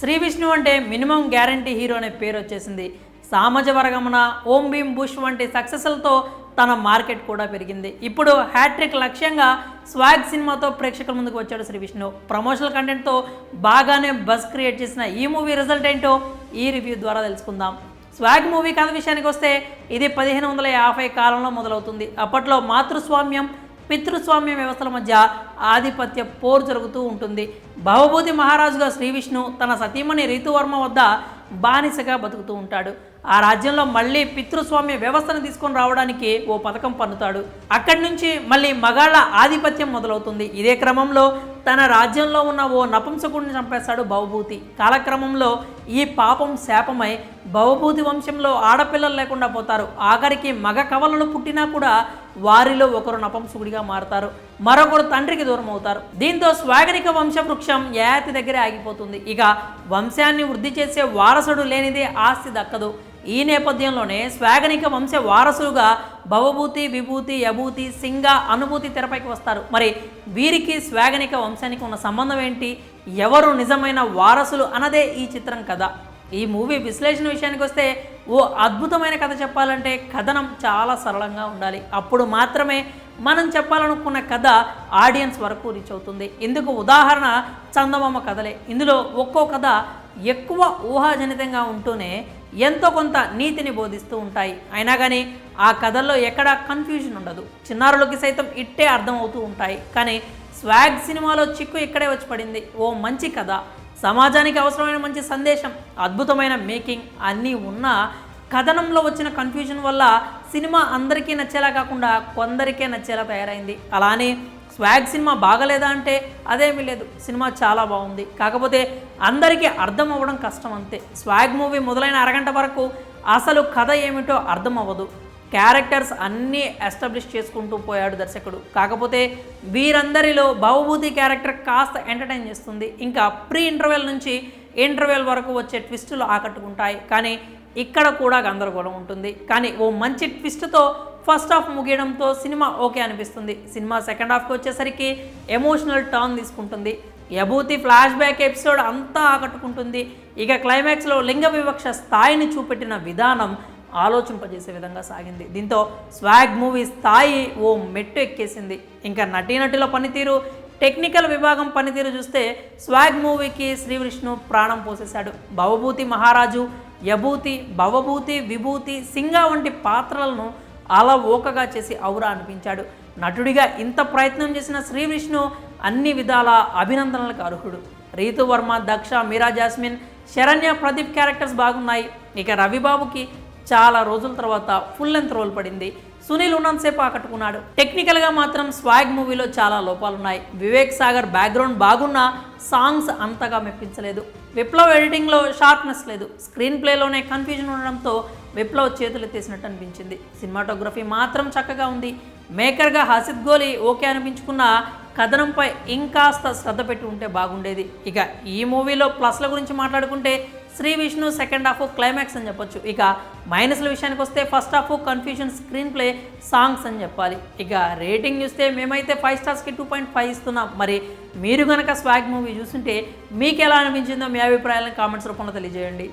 శ్రీ విష్ణు అంటే minimum guarantee hero అనే పేరు వచ్చేసింది. సామాజ వర్గమున ఓం భీమ్ బుష్ వంటి సక్సెస్లతో తన మార్కెట్ కూడా పెరిగింది. ఇప్పుడు హ్యాట్రిక్ లక్ష్యంగా స్వాగ్ సినిమాతో ప్రేక్షకుల ముందుకు వచ్చాడు శ్రీ విష్ణు. ప్రమోషనల్ కంటెంట్తో బాగానే బజ్ క్రియేట్ చేసిన ఈ మూవీ రిజల్ట్ ఏంటో ఈ రివ్యూ ద్వారా తెలుసుకుందాం. స్వాగ్ మూవీ కథ విషయానికి వస్తే ఇది 1550 కాలంలో మొదలవుతుంది. అప్పట్లో మాతృస్వామ్యం పితృస్వామ్య వ్యవస్థల మధ్య ఆధిపత్య పోరు జరుగుతూ ఉంటుంది. భవభూతి మహారాజుగా శ్రీ విష్ణు తన సతీమణి రీతువర్మ వద్ద బానిసగా బతుకుతూ ఉంటాడు. ఆ రాజ్యంలో మళ్ళీ పితృస్వామ్య వ్యవస్థను తీసుకొని రావడానికి ఓ పథకం పన్నుతాడు. అక్కడి నుంచి మళ్ళీ మగాళ్ళ ఆధిపత్యం మొదలవుతుంది. ఇదే క్రమంలో తన రాజ్యంలో ఉన్న ఓ నపుంసకుడిని చంపేస్తాడు భవభూతి. కాలక్రమంలో ఈ పాపం శాపమై భవభూతి వంశంలో ఆడపిల్లలు లేకుండా పోతారు. ఆఖరికి మగ కవలలు పుట్టినా కూడా వారిలో ఒకరు నపుంసకుడిగా మారతారు, మరొకరు తండ్రికి దూరం అవుతారు. దీంతో స్వాగనిక వంశవృక్షం యయాతి దగ్గరే ఆగిపోతుంది. ఇక వంశాన్ని వృద్ధి చేసే వారసుడు లేనిదే ఆస్తి దక్కదు. ఈ నేపథ్యంలోనే స్వాగనిక వంశ వారసులుగా భవభూతి, విభూతి, యభూతి, సింగ, అనుభూతి తెరపైకి వస్తారు. మరి వీరికి స్వాగనిక వంశానికి ఉన్న సంబంధం ఏంటి, ఎవరు నిజమైన వారసులు అన్నదే ఈ చిత్రం కథ. ఈ మూవీ విశ్లేషణ విషయానికి వస్తే ఓ అద్భుతమైన కథ చెప్పాలంటే కథనం చాలా సరళంగా ఉండాలి. అప్పుడు మాత్రమే మనం చెప్పాలనుకున్న కథ ఆడియన్స్ వరకు రీచ్ అవుతుంది. ఇందుకు ఉదాహరణ చందమామ కథలే. ఇందులో ఒక్కో కథ ఎక్కువ ఊహాజనితంగా ఉంటూనే ఎంతో కొంత నీతిని బోధిస్తూ ఉంటాయి. అయినా కానీ ఆ కథల్లో ఎక్కడా కన్ఫ్యూజన్ ఉండదు. చిన్నారులకి సైతం ఇట్టే అర్థమవుతూ ఉంటాయి. కానీ స్వాగ్ సినిమాలో చిక్కు ఇక్కడే వచ్చి పడింది. ఓ మంచి కథ, సమాజానికి అవసరమైన మంచి సందేశం, అద్భుతమైన మేకింగ్ అన్నీ ఉన్న కథనంలో వచ్చిన కన్ఫ్యూజన్ వల్ల సినిమా అందరికీ నచ్చేలా కాకుండా కొందరికే నచ్చేలా తయారైంది. అలానే స్వాగ్ సినిమా బాగలేదా అంటే అదేమీ లేదు, సినిమా చాలా బాగుంది. కాకపోతే అందరికీ అర్థం అవ్వడం కష్టం అంతే. స్వాగ్ మూవీ మొదలైన అరగంట వరకు అసలు కథ ఏమిటో అర్థం అవ్వదు. క్యారెక్టర్స్ అన్నీ ఎస్టాబ్లిష్ చేసుకుంటూ పోయాడు దర్శకుడు. కాకపోతే వీరందరిలో భవభూతి క్యారెక్టర్ కాస్త ఎంటర్టైన్ చేస్తుంది. ఇంకా ప్రీ ఇంటర్వెల్ నుంచి ఇంటర్వెల్ వరకు వచ్చే ట్విస్టులు ఆకట్టుకుంటాయి. కానీ ఇక్కడ కూడా గందరగోళం ఉంటుంది. కానీ ఓ మంచి ట్విస్ట్తో ఫస్ట్ హాఫ్ ముగియడంతో సినిమా ఓకే అనిపిస్తుంది. సినిమా సెకండ్ హాఫ్కి వచ్చేసరికి ఎమోషనల్ టర్న్ తీసుకుంటుంది. యభూతి ఫ్లాష్ బ్యాక్ ఎపిసోడ్ అంతా ఆకట్టుకుంటుంది. ఇక క్లైమాక్స్లో లింగ వివక్ష స్థాయిని చూపెట్టిన విధానం ఆలోచింపజేసే విధంగా సాగింది. దీంతో స్వాగ్ మూవీ స్థాయి ఓ మెట్టు ఎక్కేసింది. ఇంకా నటీనటుల పనితీరు, టెక్నికల్ విభాగం పనితీరు చూస్తే స్వాగ్ మూవీకి శ్రీ విష్ణు ప్రాణం పోసేశాడు. భవభూతి మహారాజు, యభూతి, భవభూతి, విభూతి, సింగ వంటి పాత్రలను అలా ఓకగా చేసి ఔరా అనిపించాడు. నటుడిగా ఇంత ప్రయత్నం చేసిన శ్రీ విష్ణు అన్ని విధాల అభినందనలకు అర్హుడు. రీతువర్మ, దక్ష, మీరా జాస్మిన్, శరణ్య, ప్రదీప్ క్యారెక్టర్స్ బాగున్నాయి. ఇక రవిబాబుకి చాలా రోజుల తర్వాత ఫుల్ లెంత్ రోల్ పడింది. సునీల్ ఉన్నంతసేపు ఆకట్టుకున్నాడు. టెక్నికల్గా మాత్రం స్వాగ్ మూవీలో చాలా లోపాలున్నాయి. వివేక్ సాగర్ బ్యాక్గ్రౌండ్ బాగున్నా సాంగ్స్ అంతగా మెప్పించలేదు. విప్లవ్ ఎడిటింగ్లో షార్ప్నెస్ లేదు. స్క్రీన్ ప్లేలోనే కన్ఫ్యూజన్ ఉండడంతో విప్లవ్ చేతులు ఎత్తేసినట్టు అనిపించింది. సినిమాటోగ్రఫీ మాత్రం చక్కగా ఉంది. మేకర్గా హసిద్ గోలి ఓకే అనిపించుకున్న కథనంపై ఇంకాస్త శ్రద్ధ పెట్టి ఉంటే బాగుండేది. ఇక ఈ మూవీలో ప్లస్ల గురించి మాట్లాడుకుంటే Sree Vishnu second half climax అని చెప్పొచ్చు. ఇక మైనస్ల విషయానికి వస్తే first half confusion, screen play, songs అని చెప్పాలి. ఇక రేటింగ్ చూస్తే మేమైతే 5 స్టార్స్కి 2.5 ఇస్తున్నాం. మరి మీరు కనుక స్వాగ్ మూవీ చూస్తుంటే మీకు ఎలా అనిపించిందో మీ అభిప్రాయాలను కామెంట్స్ రూపంలో తెలియజేయండి.